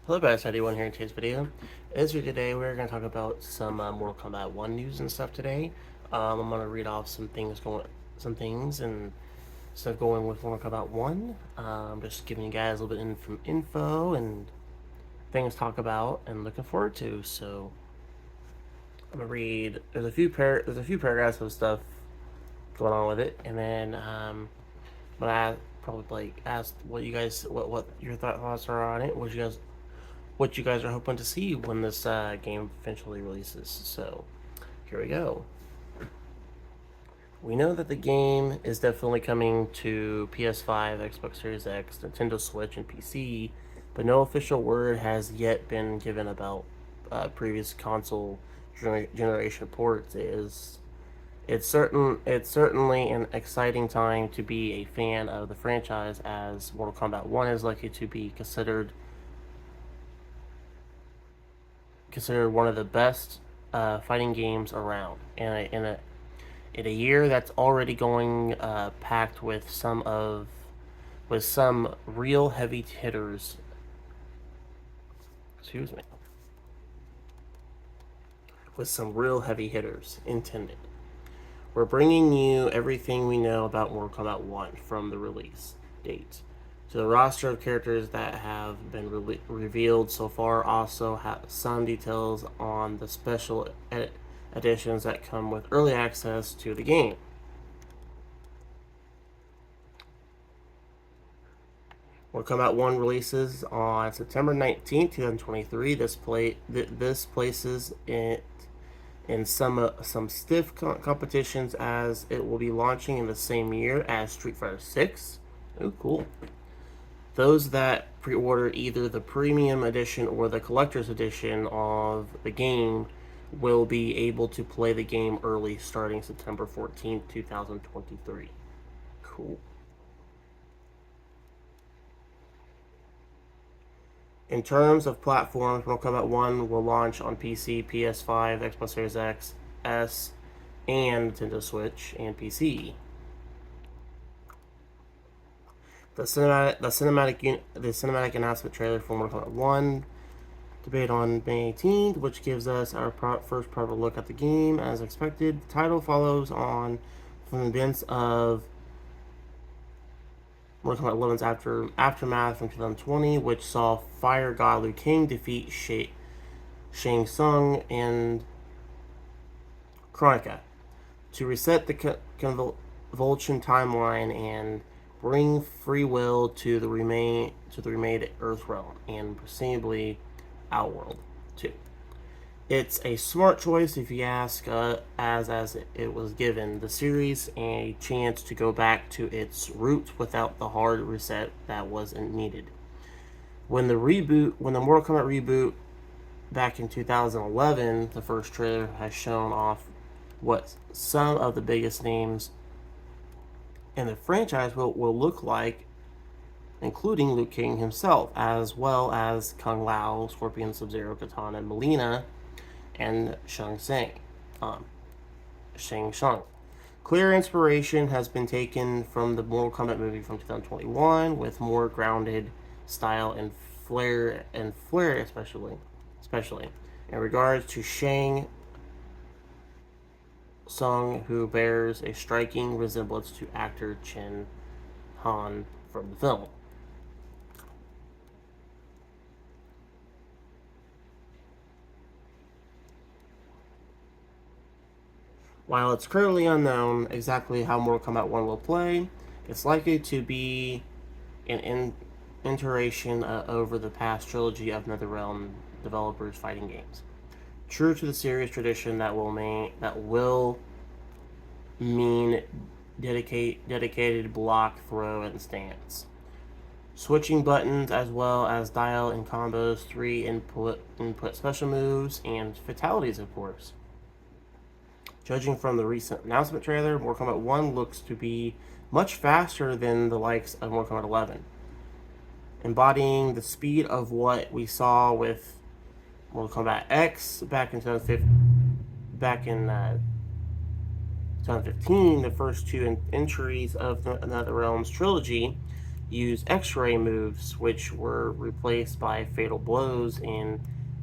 Hello guys, how do you want here in today's video? As for today, we're going to talk about some Mortal Kombat 1 news and stuff today. I'm going to read off some things and stuff going with Mortal Kombat 1. Just giving you guys a little bit of info and things to talk about and looking forward to. So I'm going to read. There's a few paragraphs of stuff going on with it, and then but I probably ask what you guys what your thoughts are on it. What you guys are hoping to see when this game eventually releases. So, here we go. We know that the game is definitely coming to PS5, Xbox Series X, Nintendo Switch, and PC, but no official word has yet been given about previous console generation ports. It's certainly an exciting time to be a fan of the franchise, as Mortal Kombat 1 is likely to be considered one of the best fighting games around, in a year that's already going packed with some real heavy hitters. Excuse me. With some real heavy hitters intended. We're bringing you everything we know about Mortal Kombat 1 from the release date to the roster of characters that have been revealed so far. Also, have some details on the special editions that come with early access to the game. Mortal Kombat 1 releases on September 19th, 2023. This places it in some stiff competitions, as it will be launching in the same year as Street Fighter 6. Oh, cool. Those that pre-order either the premium edition or the collector's edition of the game will be able to play the game early starting September 14th, 2023. Cool. In terms of platforms, Mortal Kombat 1 will launch on PC, PS5, Xbox Series X, S, and Nintendo Switch and PC. The cinematic announcement trailer for Mortal Kombat 1 debuted on May 18th, which gives us our first proper look at the game. As expected, the title follows on from the events of Mortal Kombat 11's aftermath from 2020, which saw Fire God Liu Kang defeat Shang Tsung and Kronika to reset the convulsion timeline and bring free will to the remade Earthrealm and presumably Outworld too. It's a smart choice if you ask, as it was given the series a chance to go back to its roots without the hard reset that wasn't needed. When the Mortal Kombat reboot back in 2011, the first trailer has shown off what some of the biggest names in the franchise will look like, including Liu Kang himself, as well as Kung Lao, Scorpion, Sub-Zero, Katana, Melina, and Shang Tsung. Clear inspiration has been taken from the Mortal Kombat movie from 2021, with more grounded style and flair, especially in regards to Shang Tsung, who bears a striking resemblance to actor Chen Han from the film. While it's currently unknown exactly how Mortal Kombat 1 will play, it's likely to be an iteration over the past trilogy of NetherRealm developers' fighting games. True to the series tradition, that will mean dedicated block, throw, and stance. Switching buttons, as well as dial and combos, 3 input special moves, and fatalities, of course. Judging from the recent announcement trailer, Mortal Kombat 1 looks to be much faster than the likes of Mortal Kombat 11, embodying the speed of what we saw with Mortal Kombat X back in 2015, the first two entries of the NetherRealm's trilogy. use X-ray moves, which were replaced by fatal blows in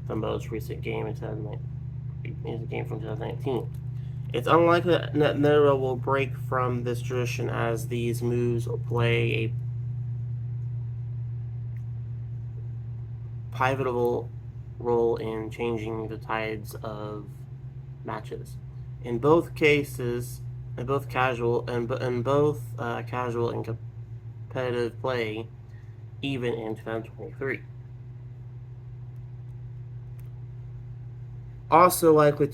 the most recent game in 2019, game from 2019. It's unlikely that NetherRealm will break from this tradition, as these moves play a pivotal role in changing the tides of matches. In both cases, in both casual casual and competitive play, even in 2023. Also likely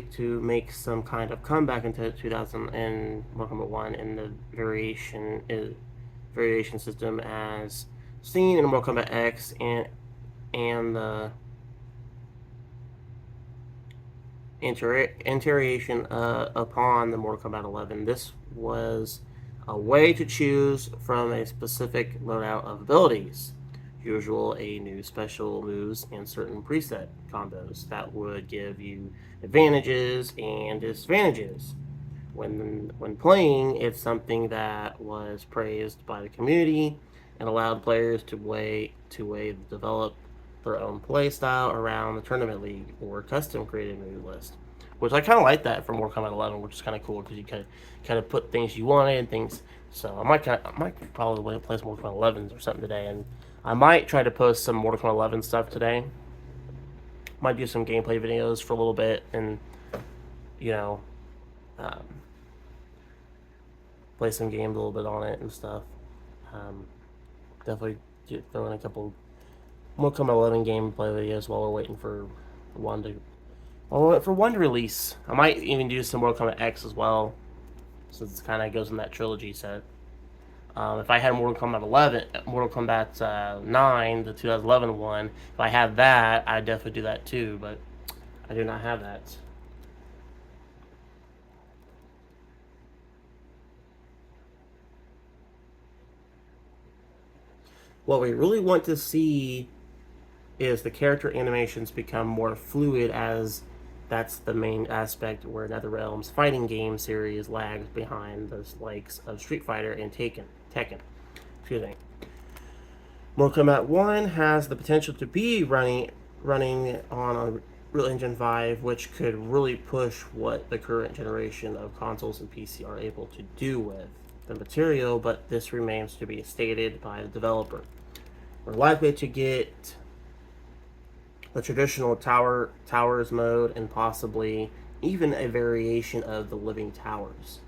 to make some kind of comeback into 2000 and Mortal Kombat 1 in the variation system, as seen in Mortal Kombat X and the iteration upon the Mortal Kombat 11. This was a way to choose from a specific loadout of abilities. Usual, a new special moves and certain preset combos that would give you advantages and disadvantages. When playing, it's something that was praised by the community and allowed players to develop their own play style around the tournament league or custom created move list. Which I kind of like that for Mortal Kombat 11, which is kind of cool because you kind of put things you wanted and things. So I might probably play some Mortal Kombat 11s or something today, and I might try to post some Mortal Kombat 11 stuff today. Might do some gameplay videos for a little bit, and you know, um, play some games a little bit on it and stuff. Um, Definitely throw in a couple Mortal Kombat 11 gameplay videos while we're waiting for one to release. I might even do some Mortal Kombat X as well, since it kind of goes in that trilogy set. If I had Mortal Kombat 9, the 2011 one, if I had that, I'd definitely do that too, but I do not have that. What we really want to see is the character animations become more fluid, as that's the main aspect where NetherRealm's fighting game series lags behind the likes of Street Fighter and Tekken. Excuse me. Mortal Kombat 1 has the potential to be running on Unreal Engine 5, which could really push what the current generation of consoles and PC are able to do with the material, but this remains to be stated by the developer. We're likely to get the traditional towers mode and possibly even a variation of the living towers.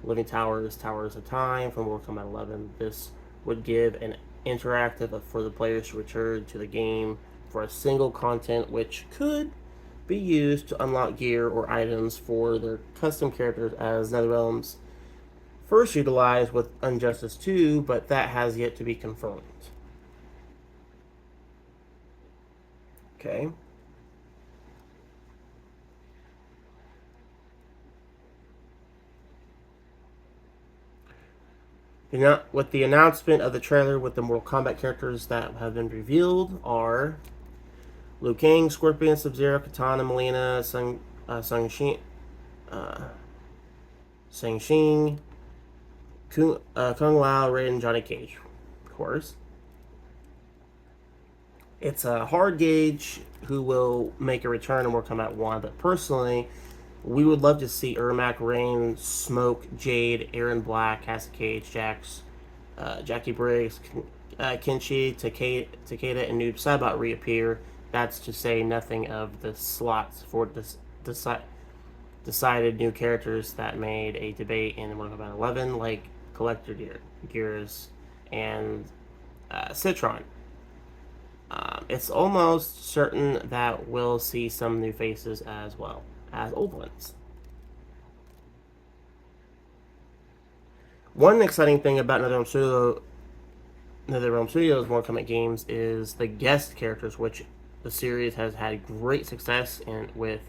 Living towers of time from Mortal Kombat 11. This would give an interactive for the players to return to the game for a single content, which could be used to unlock gear or items for their custom characters, as NetherRealm's first utilized with Injustice 2, but that has yet to be confirmed. Okay. With the announcement of the trailer with the Mortal Kombat characters that have been revealed are Liu Kang, Scorpion, Sub-Zero, Katana, Mileena, Shang Kung Lao, Raiden, Johnny Cage, of course. It's a hard gauge who will make a return in Mortal Kombat 1, but personally, we would love to see Ermac, Rain, Smoke, Jade, Aaron Black, Cassie Cage, Jax, Jackie Briggs, Kenshi, Takeda, and Noob Saibot reappear. That's to say nothing of the slots for decided new characters that made a debate in Mortal Kombat 11, like Collector Gears and Citron. It's almost certain that we'll see some new faces as well as old ones. One exciting thing about NetherRealm Studios Mortal Kombat games is the guest characters, which the series has had great success with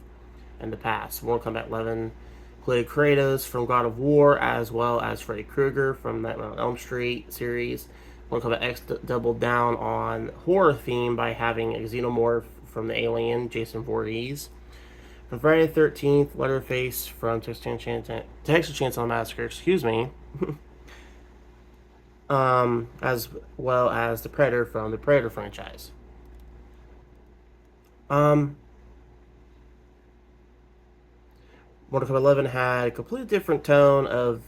in the past. Mortal Kombat 11 included Kratos from God of War, as well as Freddy Krueger from the Elm Street series. Mortal Kombat X doubled down on horror theme by having a xenomorph from the Alien, Jason Voorhees. From Friday the 13th, Leatherface from Texas Chainsaw Massacre, excuse me. as well as the Predator from the Predator franchise. Um, Mortal Kombat 11 had a completely different tone of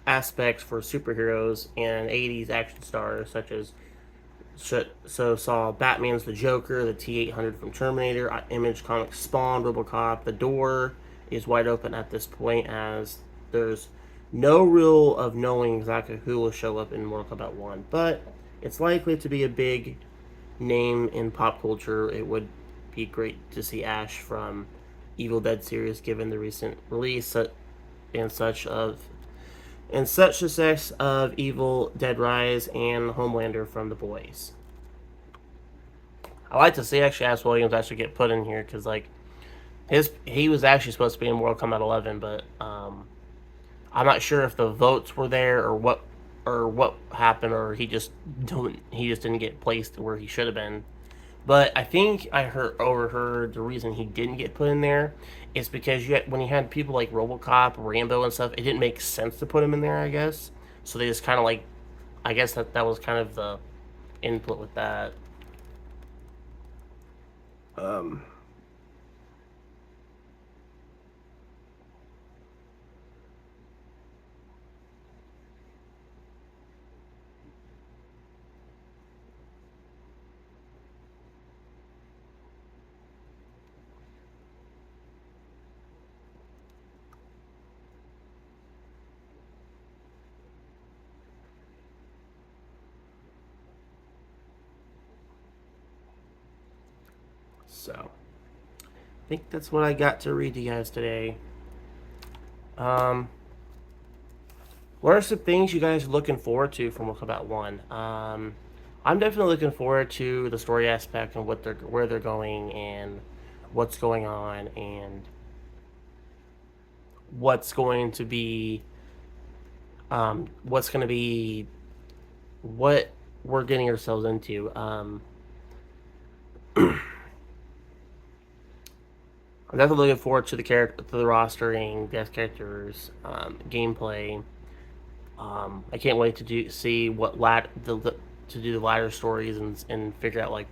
aspects for superheroes and 80s action stars, such as saw Batman's the Joker, the T-800 from Terminator, Image Comics Spawn, RoboCop. The door is wide open at this point, as there's no rule of knowing exactly who will show up in Mortal Kombat 1, but it's likely to be a big name in pop culture. It would be great to see Ash from Evil Dead series, given the recent release and such success of Evil Dead Rise and Homelander from The Boys. I like to see actually Ash Williams actually get put in here, because like he was actually supposed to be in Mortal Kombat 11, but I'm not sure if the votes were there or what happened, or he just didn't get placed where he should have been. But I think I overheard the reason he didn't get put in there is because when you had people like RoboCop, Rambo, and stuff, it didn't make sense to put him in there, I guess. So they just kind of like, I guess that was kind of the input with that. Um, so I think that's what I got to read to you guys today. Um, what are some things you guys are looking forward to from Mortal Kombat 1? I'm definitely looking forward to the story aspect and where they're going and what's going on and what's going to be what's going to be what we're getting ourselves into. I'm definitely looking forward to the rostering, guest characters, gameplay. I can't wait to see what to do the ladder stories and figure out like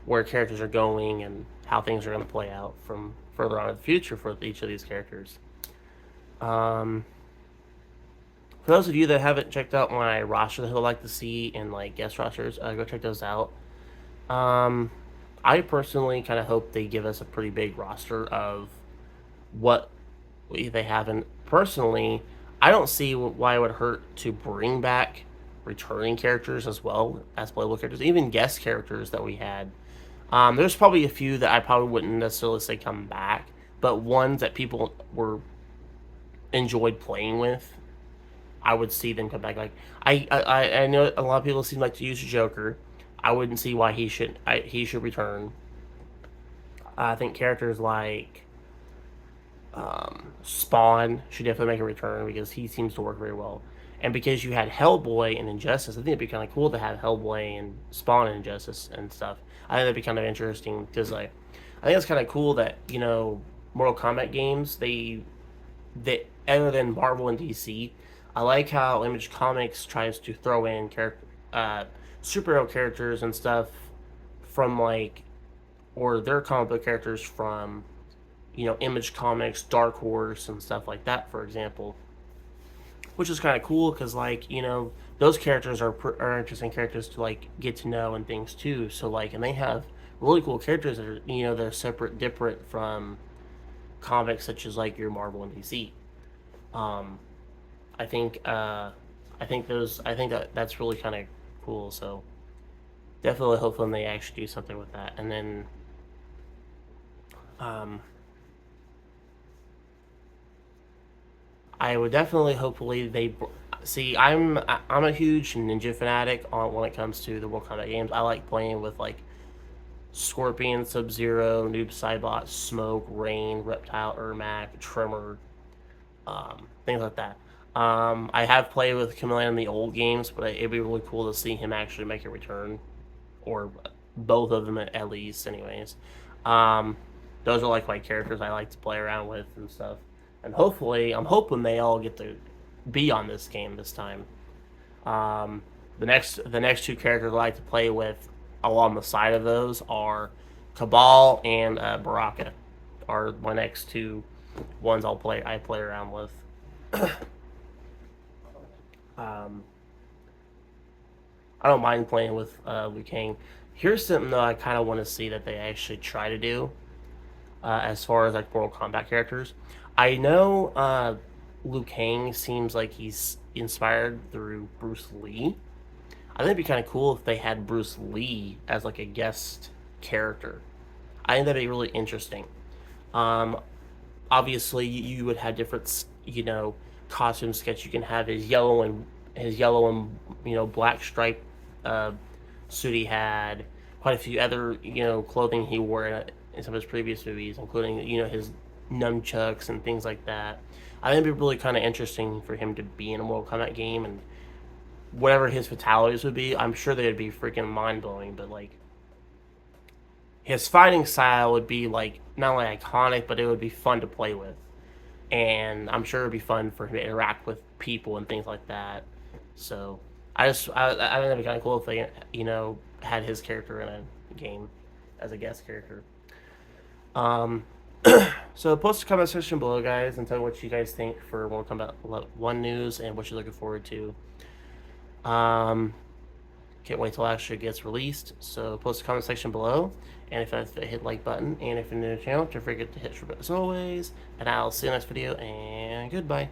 where characters are going and how things are going to play out from further on in the future for each of these characters. Um, for those of you that haven't checked out my roster that I'd like to see and like guest rosters, go check those out. Um, I personally kind of hope they give us a pretty big roster of what they have. And personally, I don't see why it would hurt to bring back returning characters as well as playable characters, even guest characters that we had. There's probably a few that I probably wouldn't necessarily say come back, but ones that people were enjoyed playing with, I would see them come back. Like I know a lot of people seem like to use Joker. I wouldn't see why he should return. I think characters like Spawn should definitely make a return because he seems to work very well. And because you had Hellboy and Injustice, I think it'd be kind of cool to have Hellboy and Spawn and Injustice and stuff. I think that'd be kind of interesting because like I think it's kind of cool that Mortal Kombat games they other than Marvel and DC, I like how Image Comics tries to throw in superhero characters and stuff from like or their comic book characters from Image Comics, Dark Horse, and stuff like that, for example. Which is kind of cool because, like, those characters are interesting characters to, like, get to know and things, too. So, like, and they have really cool characters that are, they're separate, different from comics such as, like, your Marvel and DC. Um, I think, I think that's really kind of cool. So, definitely hopefully they actually do something with that. And then, um, I would definitely, hopefully, they see. I'm a huge ninja fanatic on when it comes to the Mortal Kombat games. I like playing with like Scorpion, Sub Zero, Noob Saibot, Smoke, Rain, Reptile, Ermac, Tremor, things like that. I have played with Chameleon in the old games, but it'd be really cool to see him actually make a return, or both of them at least. Anyways, um, those are like my characters I like to play around with and stuff. And hopefully, I'm hoping they all get to be on this game this time. The next two characters I like to play with along the side of those are Cabal and Baraka. Are my next two ones I play around with. Um, I don't mind playing with Liu Kang. Here's something though I kind of want to see that they actually try to do as far as like Mortal Kombat characters. I know Liu Kang seems like he's inspired through Bruce Lee. I think it'd be kind of cool if they had Bruce Lee as like a guest character. I think that'd be really interesting. Um, Obviously, you would have different, costume sketch. You can have his yellow and black stripe uh, suit he had. Quite a few other clothing he wore in some of his previous movies, including his nunchucks and things like that. I think it'd be really kind of interesting for him to be in a Mortal Kombat game, and whatever his fatalities would be, I'm sure they'd be freaking mind blowing. But like his fighting style would be like not only iconic, but it would be fun to play with, and I'm sure it'd be fun for him to interact with people and things like that. So I think that'd be kind of cool if they had his character in a game as a guest character. Um, so post a comment section below, guys, and tell me what you guys think for Mortal Kombat 1 news and what you're looking forward to. Can't wait till it actually gets released. So post a comment section below, and if I hit like button, and if you're new to the channel, don't forget to hit subscribe as always. And I'll see you in the next video. And goodbye.